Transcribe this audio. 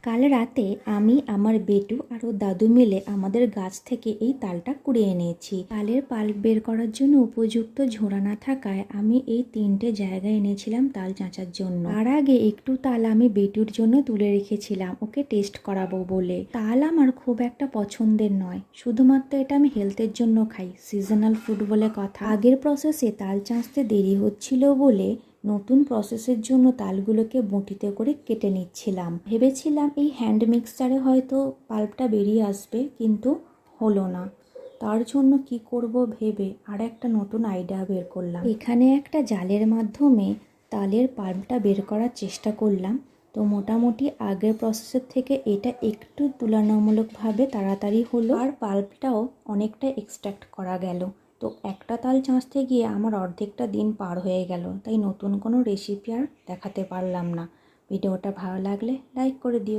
কাল রাতে আমি আমার বেটু আর ওর দাদু মিলে আমাদের গাছ থেকে এই তালটা কুড়িয়ে এনেছি। তালের পাল্প বের করার জন্য উপযুক্ত ঝোড়া না থাকায় আমি এই 3টে জায়গায় এনেছিলাম তাল চাঁচার জন্য। তার আগে একটু তাল আমি বেটুর জন্য তুলে রেখেছিলাম ওকে টেস্ট করাবো বলে। তাল আমার খুব একটা পছন্দের নয়, শুধুমাত্র এটা আমি হেলথের জন্য খাই, সিজনাল ফুড বলে কথা। আগের প্রসেসে তাল চাঁচতে দেরি হচ্ছিল বলে নতুন প্রসেসের জন্য তালগুলোকে বঁটিতে করে কেটে নিচ্ছিলাম। ভেবেছিলাম এই হ্যান্ড মিক্সচারে হয়তো পাল্পটা বেরিয়ে আসবে, কিন্তু হলো না। তার জন্য কি করব ভেবে আর একটা নতুন আইডিয়া বের করলাম। এখানে একটা জালের মাধ্যমে তালের পাল্পটা বের করার চেষ্টা করলাম। তো মোটামুটি আগের প্রসেসের থেকে এটা একটু তুলনামূলকভাবে তাড়াতাড়ি হলো, আর পাল্পটাও অনেকটা এক্সট্র্যাক্ট করা গেল। তো একটা তাল চাঁচতে গিয়ে আমার অর্ধেকটা দিন পার হয়ে গেল, তাই নতুন কোনো রেসিপি আর দেখাতে পারলাম না। ভিডিওটা ভালো লাগলে লাইক করে দিও।